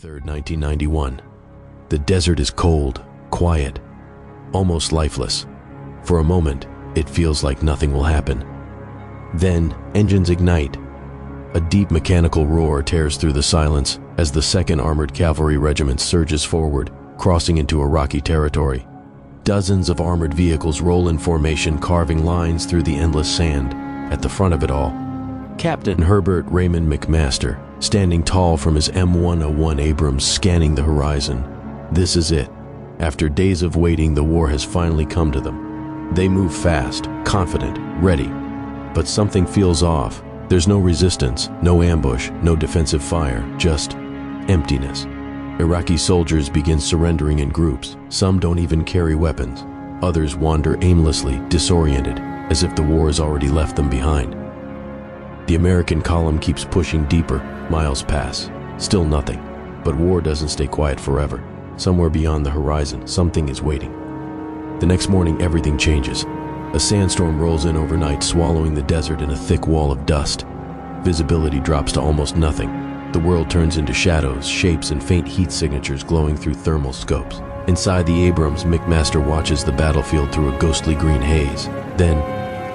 3rd, 1991. The desert is cold, quiet, almost lifeless. For a moment, it feels like nothing will happen. Then, engines ignite. A deep mechanical roar tears through the silence as the 2nd Armored Cavalry Regiment surges forward, crossing into Iraqi territory. Dozens of armored vehicles roll in formation, carving lines through the endless sand. At the front of it all, Captain Herbert Raymond McMaster, standing tall from his M101 Abrams, scanning the horizon. This is it. After days of waiting, the war has finally come to them. They move fast, confident, ready. But something feels off. There's no resistance, no ambush, no defensive fire, just emptiness. Iraqi soldiers begin surrendering in groups. Some don't even carry weapons. Others wander aimlessly, disoriented, as if the war has already left them behind. The American column keeps pushing deeper. Miles pass. Still nothing. But war doesn't stay quiet forever. Somewhere beyond the horizon, something is waiting. The next morning, everything changes. A sandstorm rolls in overnight, swallowing the desert in a thick wall of dust. Visibility drops to almost nothing. The world turns into shadows, shapes, and faint heat signatures glowing through thermal scopes. Inside the Abrams, McMaster watches the battlefield through a ghostly green haze. Then,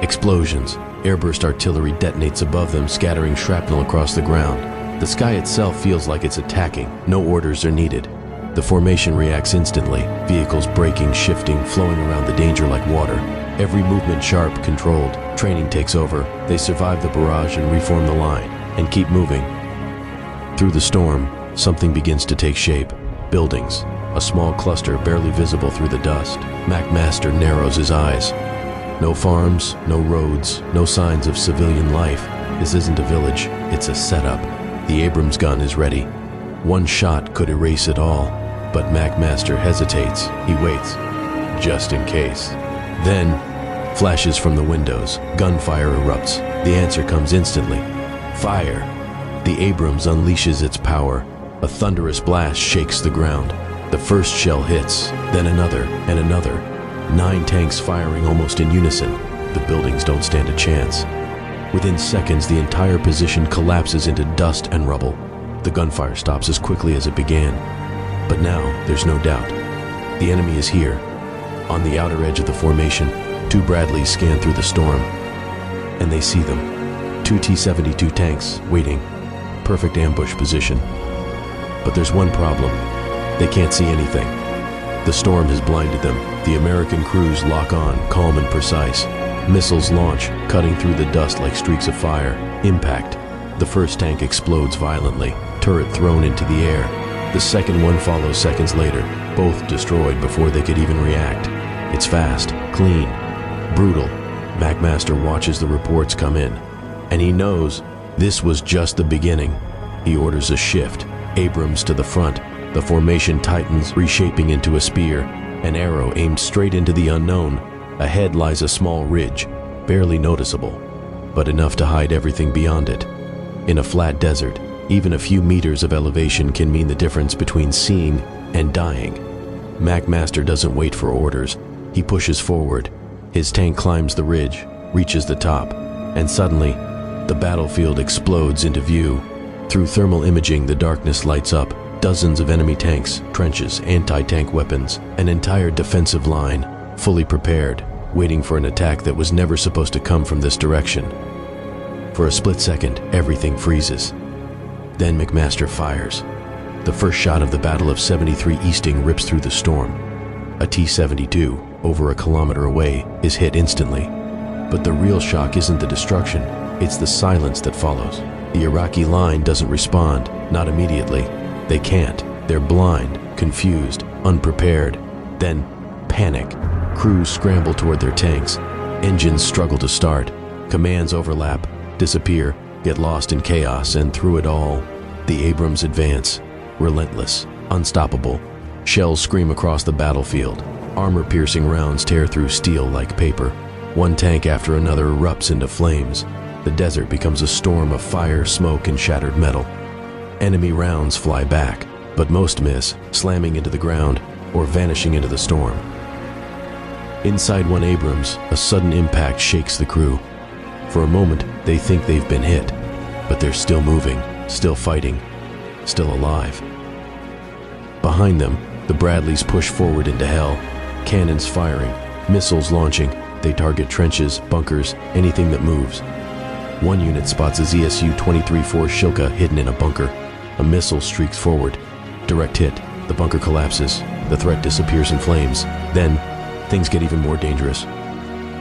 explosions. Airburst artillery detonates above them, scattering shrapnel across the ground. The sky itself feels like it's attacking. No orders are needed. The formation reacts instantly, vehicles braking, shifting, flowing around the danger like water. Every movement sharp, controlled. Training takes over. They survive the barrage and reform the line, and keep moving. Through the storm, something begins to take shape. Buildings, a small cluster barely visible through the dust. McMaster narrows his eyes. No farms, no roads, no signs of civilian life. This isn't a village, it's a setup. The Abrams gun is ready. One shot could erase it all, but McMaster hesitates. He waits, just in case. Then, flashes from the windows. Gunfire erupts. The answer comes instantly. Fire. The Abrams unleashes its power. A thunderous blast shakes the ground. The first shell hits, then another and another. 9 tanks firing almost in unison. The buildings don't stand a chance. Within seconds, the entire position collapses into dust and rubble. The gunfire stops as quickly as it began. But now, there's no doubt. The enemy is here. On the outer edge of the formation, 2 Bradleys scan through the storm. And they see them. 2 T-72 tanks, waiting. Perfect ambush position. But there's one problem. They can't see anything. The storm has blinded them. The American crews lock on, calm and precise. Missiles launch, cutting through the dust like streaks of fire. Impact. The first tank explodes violently, turret thrown into the air. The second one follows seconds later, both destroyed before they could even react. It's fast, clean, brutal. McMaster watches the reports come in, and he knows this was just the beginning. He orders a shift. Abrams to the front. The formation tightens, reshaping into a spear. An arrow aimed straight into the unknown. Ahead lies a small ridge, barely noticeable, but enough to hide everything beyond it. In a flat desert, even a few meters of elevation can mean the difference between seeing and dying. McMaster doesn't wait for orders. He pushes forward. His tank climbs the ridge, reaches the top, and suddenly, the battlefield explodes into view. Through thermal imaging, the darkness lights up. Dozens of enemy tanks, trenches, anti-tank weapons, an entire defensive line, fully prepared, waiting for an attack that was never supposed to come from this direction. For a split second, everything freezes. Then McMaster fires. The first shot of the Battle of 73 Easting rips through the storm. A T-72, over a kilometer away, is hit instantly. But the real shock isn't the destruction, it's the silence that follows. The Iraqi line doesn't respond, not immediately. They can't. They're blind, confused, unprepared. Then, panic. Crews scramble toward their tanks. Engines struggle to start. Commands overlap, disappear, get lost in chaos, and through it all, the Abrams advance. Relentless, unstoppable. Shells scream across the battlefield. Armor-piercing rounds tear through steel like paper. One tank after another erupts into flames. The desert becomes a storm of fire, smoke, and shattered metal. Enemy rounds fly back, but most miss, slamming into the ground or vanishing into the storm. Inside one Abrams, a sudden impact shakes the crew. For a moment, they think they've been hit, but they're still moving, still fighting, still alive. Behind them, the Bradleys push forward into hell, cannons firing, missiles launching. They target trenches, bunkers, anything that moves. One unit spots a ZSU-23-4 Shilka hidden in a bunker. A missile streaks forward. Direct hit. The bunker collapses. The threat disappears in flames. Then, things get even more dangerous.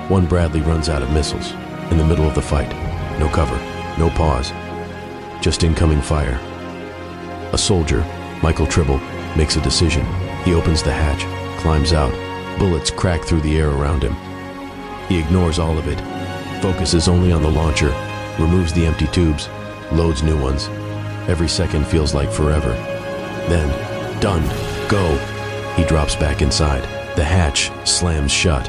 One Bradley runs out of missiles. In the middle of the fight. No cover. No pause. Just incoming fire. A soldier, Michael Tribble, makes a decision. He opens the hatch, climbs out. Bullets crack through the air around him. He ignores all of it, focuses only on the launcher, removes the empty tubes, loads new ones. Every second feels like forever. Then, done, go. He drops back inside. The hatch slams shut,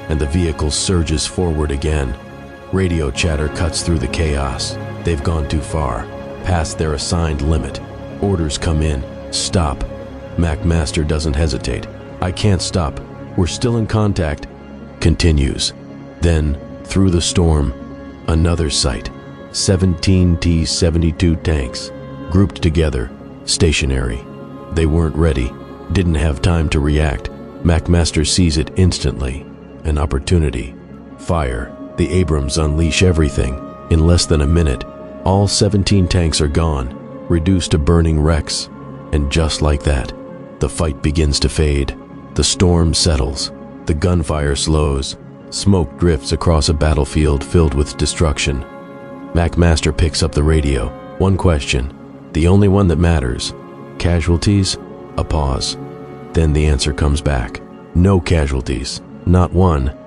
and the vehicle surges forward again. Radio chatter cuts through the chaos. They've gone too far, past their assigned limit. Orders come in. Stop. McMaster doesn't hesitate. I can't stop. We're still in contact. Continues. Then, through the storm, another sight. 17 T-72 tanks, grouped together, stationary. They weren't ready, didn't have time to react. McMaster sees it instantly. An opportunity. Fire. The Abrams unleash everything. In less than a minute, all 17 tanks are gone, reduced to burning wrecks. And just like that, the fight begins to fade. The storm settles. The gunfire slows. Smoke drifts across a battlefield filled with destruction. McMaster picks up the radio. One question, the only one that matters. Casualties? A pause. Then the answer comes back. No casualties. Not one.